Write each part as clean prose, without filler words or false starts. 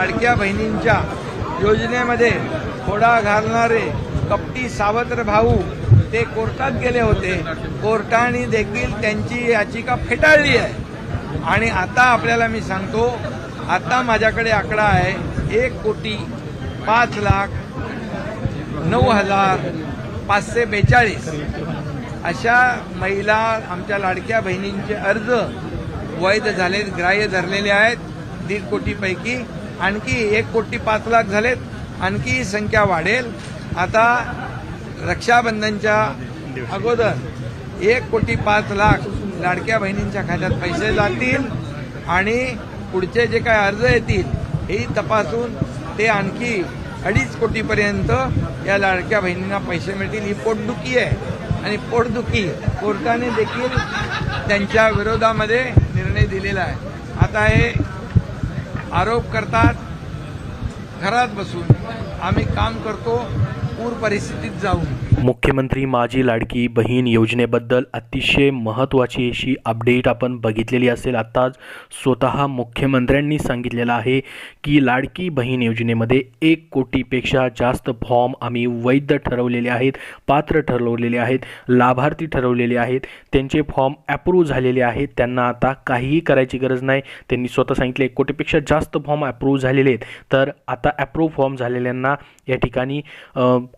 लाडक्या बहिणींच्या योजनेमध्ये खोडा घालणारे कपटी सावत्र भाऊ ते कोर्टात गेले होते. कोर्टाने देखील त्यांची याचिका फेटाळली आहे. आणि आता आपल्याला मी सांगतो, आता माझ्याकडे आकडा आहे 1,05,09,542 अशा महिला आमच्या लाडक्या बहिणींचे अर्ज वैध झालेत, ग्राह्य धरलेले आहेत. 1.5 कोटीपैकी आणखी 1,05,00,000 झालेत. आणखी ही संख्या वाढेल. आता रक्षाबंधनच्या अगोदर 1,05,00,000 लाडक्या बहिणींच्या खात्यात पैसे जातील आणि पुढचे जे काय अर्ज येतील हे तपासून ते आणखी 2.5 कोटीपर्यंत या लाडक्या बहिणींना पैसे मिळतील. ही पोटदुखी आहे आणि पोटदुखी कोर्टाने देखील त्यांच्या विरोधामध्ये निर्णय दिलेला आहे. आता हे आरोप करतात घरात बसून, आम्ही काम करतो पूर परिस्थितीत जाऊन. मुख्यमंत्री माझी लाडकी बहीण योजनेबद्दल अतिशय महत्त्वाची अशी अपडेट आपण बघितलेली असेल. आत्ताच स्वतः मुख्यमंत्र्यांनी सांगितलेलं आहे की लाडकी बहीण योजनेमध्ये 1 कोटीपेक्षा जास्त फॉर्म आम्ही वैध ठरवलेले आहेत, पात्र ठरवलेले आहेत, लाभार्थी ठरवलेले आहेत, त्यांचे फॉर्म ॲप्रूव्ह झालेले आहेत. त्यांना आता काहीही करायची गरज नाही. त्यांनी स्वतः सांगितले 1 कोटीपेक्षा जास्त फॉर्म ॲप्रूव्ह झालेले आहेत. तर आता ॲप्रूव्ह फॉर्म झालेल्यांना या ठिकाणी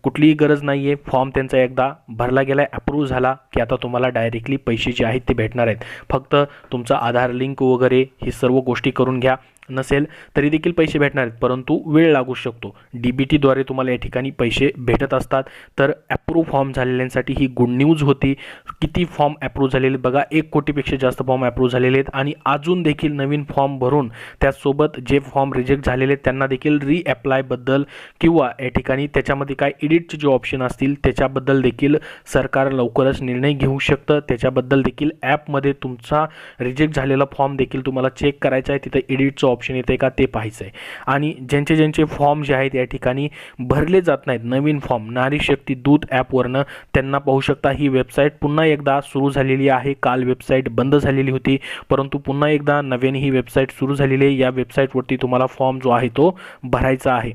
कुठलीही गरज नाही आहे. फॉर्म त्यांचा एकदा भरला गेला आहे, अप्रूव्ह झाला की आता तुम्हाला डायरेक्टली पैसे जे आहेत ते भेटणार आहेत. फक्त तुमचा आधार लिंक वगैरे ही सर्व गोष्टी करून घ्या. नसेल तरी देखील पैसे भेटणार आहेत, परंतु वेळ लागू शकतो. DBTद्वारे तुम्हाला या ठिकाणी पैसे भेटत असतात. तर ॲप्रूव्ह फॉर्म झालेल्यांसाठी ही गुड न्यूज होती. किती फॉर्म ॲप्रूव्ह झालेले बघा, 1 कोटीपेक्षा जास्त फॉर्म ॲप्रूव्ह झालेले आहेत. आणि अजून देखील नवीन फॉर्म भरून त्याचसोबत जे फॉर्म रिजेक्ट झालेले आहेत त्यांना देखील रिॲप्लायबद्दल किंवा या ठिकाणी त्याच्यामध्ये काय एडिटचे जे ऑप्शन असतील त्याच्याबद्दल देखील सरकार लवकरच निर्णय घेऊ शकतं. त्याच्याबद्दल देखील ॲपमध्ये तुमचा रिजेक्ट झालेला फॉर्म देखील तुम्हाला चेक करायचा आहे. तिथं एडिटचं ऑप्शन येते का ते पाहायचं आहे. आणि ज्यांचे फॉर्म जे आहेत या ठिकाणी भरले जात नाहीत, नवीन फॉर्म नारी शक्ती दूत ॲपवरनं त्यांना पाहू शकता. ही वेबसाईट पुन्हा एकदा सुरू झालेली आहे. काल वेबसाईट बंद झालेली होती, परंतु पुन्हा एकदा नव्याने ही वेबसाईट सुरू झालेली आहे. या वेबसाईटवरती तुम्हाला फॉर्म जो आहे तो भरायचा आहे.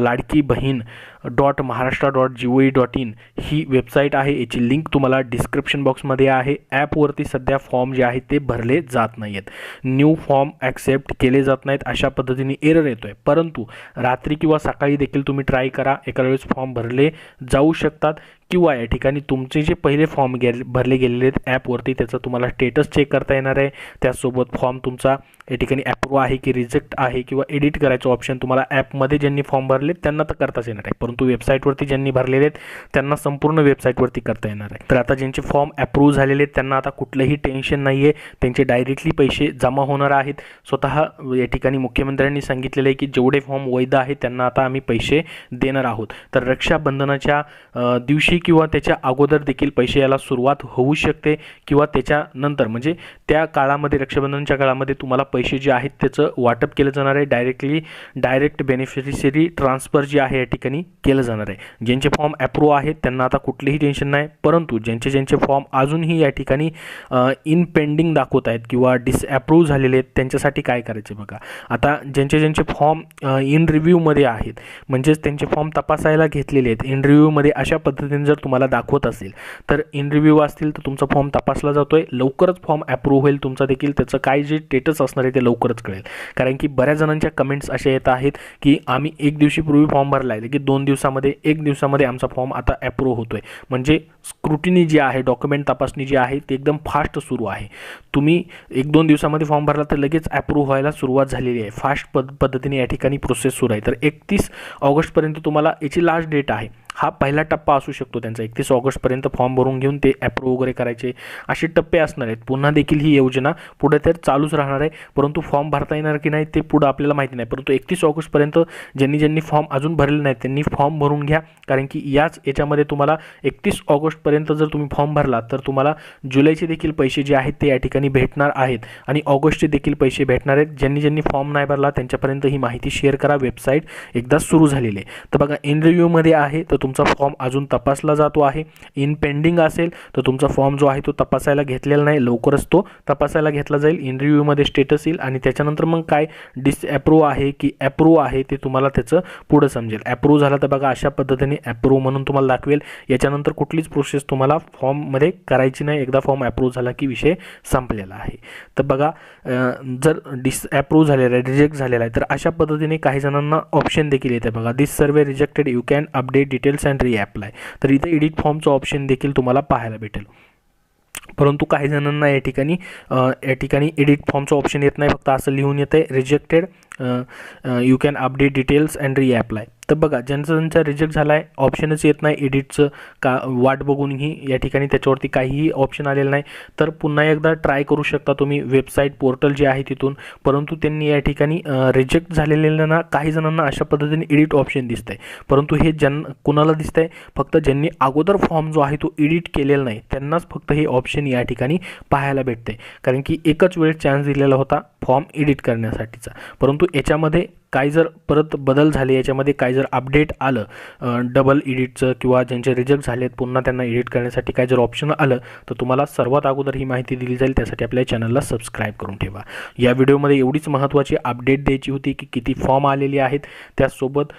लाडकी बहीण .महाराष्ट्र.gov.in ही वेबसाईट आहे. याची लिंक तुम्हाला डिस्क्रिप्शन बॉक्समध्ये आहे. ॲपवरती सध्या फॉर्म जे आहेत ते भरले जात नाही आहेत. न्यू फॉर्म ॲक्सेप्ट केले जात नाहीत अशा पद्धतीने एरर येतो आहे. परंतु रात्री किंवा सकाळी देखील तुम्ही ट्राय करा, एका वेळेस फॉर्म भरले जाऊ शकतात. किंवा या ठिकाणी तुमचे जे पहिले फॉर्म भरले गेलेले आहेत ॲपवरती त्याचा तुम्हाला स्टेटस चेक करता येणार आहे. त्यासोबत फॉर्म तुमचा या ठिकाणी ॲप्रूव्ह आहे की रिजेक्ट आहे किंवा एडिट करायचं ऑप्शन तुम्हाला ॲपमध्ये ज्यांनी फॉर्म भरले त्यांना तर करताच येणार आहे, परंतु वेबसाईटवरती ज्यांनी भरलेले आहेत त्यांना संपूर्ण वेबसाईटवरती करता येणार आहे. तर आता ज्यांचे फॉर्म ॲप्रूव्ह झालेले आहेत त्यांना आता कुठलंही टेन्शन नाही आहे. त्यांचे डायरेक्टली पैसे जमा होणार आहेत. स्वतः या ठिकाणी मुख्यमंत्र्यांनी सांगितलेलं आहे की जेवढे फॉर्म वैध आहेत त्यांना आता आम्ही पैसे देणार आहोत. तर रक्षाबंधनाच्या दिवशी किंवा त्याच्या अगोदर देखील पैसे यायला सुरुवात होऊ शकते किंवा त्याच्यानंतर म्हणजे त्या काळामध्ये रक्षाबंधनच्या काळामध्ये तुम्हाला पैसे जे आहेत त्याचं वाटप केलं जाणार आहे. डायरेक्ट बेनिफिशरी ट्रान्सफर जे आहे या ठिकाणी केलं जाणार आहे. ज्यांचे फॉर्म ॲप्रूव्ह आहेत त्यांना आता कुठलेही टेन्शन नाही, परंतु ज्यांचे फॉर्म अजूनही या ठिकाणी इन पेंडिंग दाखवत आहेत किंवा डिसॲप्रूव्ह झालेले आहेत त्यांच्यासाठी काय करायचे बघा. आता ज्यांचे फॉर्म इन रिव्ह्यूमध्ये आहेत म्हणजेच त्यांचे फॉर्म तपासायला घेतलेले आहेत इन रिव्ह्यूमध्ये अशा पद्धतीने जर तुम्हाला दाखवत असेल तर इन रिव्ह्यू असतील तर तुमचा फॉर्म तपासला जातोय. लवकरच फॉर्म ॲप्रूव्ह होईल तुमचा देखील. त्याचं काय जे स्टेटस असणार आहे ते लवकरच कळेल. कारण की बऱ्याच जणांच्या कमेंट्स अशा येत आहेत की आम्ही 1 दिवशीपूर्वी फॉर्म भरला आहे की 2 दिवसामध्ये 1 दिवसामध्ये आमचा फॉर्म आता ॲप्रूव्ह होतोय. म्हणजे स्क्रुटिनी जी आहे, डॉक्युमेंट तपासणी जी आहे ती एकदम फास्ट सुरू आहे. तुम्ही 1-2 दिवसामध्ये फॉर्म भरला तर लगेच ॲप्रूव्ह व्हायला सुरुवात झालेली आहे. फास्ट पद्धतीने या ठिकाणी प्रोसेस सुरू आहे. तर 31 ऑगस्टपर्यंत तुम्हाला याची लास्ट डेट आहे. हा पहिला टप्पा असू शकतो त्यांचा. 31 ऑगस्टपर्यंत फॉर्म भरून घेऊन ते ॲप्रूव्ह वगैरे करायचे असे टप्पे असणार आहेत. पुन्हा देखील ही योजना पुढे तर चालूच राहणार आहे, परंतु फॉर्म भरता येणार की नाही ते पुढं आपल्याला माहिती नाही. परंतु 31 ऑगस्टपर्यंत ज्यांनी फॉर्म अजून भरले नाहीत त्यांनी फॉर्म भरून घ्या. कारण की याच्यामध्ये तुम्हाला 31 ऑगस्टपर्यंत जर तुम्ही फॉर्म भरला तर तुम्हाला जुलैचे देखील पैसे जे आहेत ते या ठिकाणी भेटणार आहेत आणि ऑगस्टचे देखील पैसे भेटणार आहेत. ज्यांनी फॉर्म नाही भरला त्यांच्यापर्यंत ही माहिती शेअर करा. वेबसाईट एकदा सुरू झालेली आहे. तर बघा इन रिव्ह्यूमध्ये आहे तर तुमचा फॉर्म अजून तपासला जातो आहे. इन पेंडिंग असेल तर तुमचा फॉर्म जो आहे तो तपासायला घेतलेला नाही, लवकरच तो तपासायला घेतला जाईल. इन रिव्ह्यूमध्ये स्टेटस येईल आणि त्याच्यानंतर मग काय डिसअप्रूव्ह आहे की अप्रूव्ह आहे ते तुम्हाला त्याचं पुढं समजेल. अप्रूव्ह झाला तर बघा अशा पद्धतीने अप्रूव्ह म्हणून तुम्हाला दाखवेल. याच्यानंतर कुठलीच प्रोसेस तुम्हाला फॉर्ममध्ये करायची नाही. एकदा फॉर्म अप्रूव्ह झाला की विषय संपलेला आहे. तर बघा जर डिसअप्रूव्ह झालेला आहे, रिजेक्ट झालेला आहे, तर अशा पद्धतीने काही जणांना ऑप्शन देखील येते बघा. This survey rejected, you can update details and reapply. तर इथे एडिट फॉर्मचं ऑप्शन देखील तुम्हाला पाहायला भेटेल. परंतु काही जणांना या ठिकाणी एडिट फॉर्मचं ऑप्शन येत नाही, फक्त असं लिहून येतं आहे rejected, you can update details and reapply. तर बघा ज्यांचा रिजेक्ट झाला आहे ऑप्शनच येत नाही एडिटचं, का वाट बघूनही या ठिकाणी त्याच्यावरती काहीही ऑप्शन आलेलं नाही. तर पुन्हा एकदा ट्राय करू शकता तुम्ही वेबसाईट पोर्टल जे आहे तिथून. परंतु त्यांनी या ठिकाणी रिजेक्ट झालेल्यांना काही जणांना अशा पद्धतीने एडिट ऑप्शन दिसतं आहे. परंतु हे कुणाला दिसतं आहे, फक्त ज्यांनी अगोदर फॉर्म जो आहे तो एडिट केलेला नाही त्यांनाच फक्त हे ऑप्शन या ठिकाणी पाहायला भेटते. कारण की एकच वेळ चान्स दिलेला होता फॉर्म एडिट करण्यासाठीचा. परंतु याच्यामध्ये काय जर परत बदल झाले, याच्यामध्ये काय जर अपडेट आलं डबल एडिटचं किंवा ज्यांचे रिजेक्ट झालेत पुन्हा त्यांना एडिट करण्यासाठी काय जर ऑप्शन आलं तर तुम्हाला सर्वात अगोदर ही माहिती दिली जाईल. त्यासाठी आपल्या चॅनलला सबस्क्राईब करून ठेवा. या व्हिडिओमध्ये एवढीच महत्त्वाची अपडेट द्यायची होती की किती फॉर्म आलेले आहेत. त्याचसोबत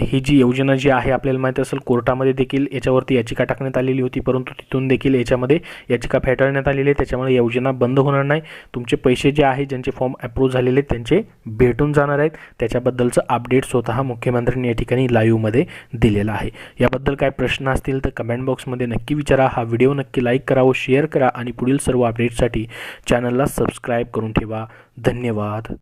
ही जी योजना जी आहे आपल्याला माहिती असेल कोर्टामध्ये देखील याच्यावरती याचिका टाकण्यात आलेली होती, परंतु तिथून देखील याच्यामध्ये याचिका फेटाळण्यात आलेली आहे. त्याच्यामुळे योजना बंद होणार नाही. तुमचे पैसे जे आहे ज्यांचे फॉर्म अप्रूव्ह झालेले त्यांचे भेटून जाणार आहेत. त्याच्याबद्दलचं अपडेट स्वतः मुख्यमंत्र्यांनी या ठिकाणी लाईव्हमध्ये दिलेला आहे. याबद्दल काय प्रश्न असतील तर कमेंट बॉक्समध्ये नक्की विचारा. हा व्हिडिओ नक्की लाईक करा व शेअर करा आणि पुढील सर्व अपडेट्ससाठी चॅनलला सबस्क्राईब करून ठेवा. धन्यवाद.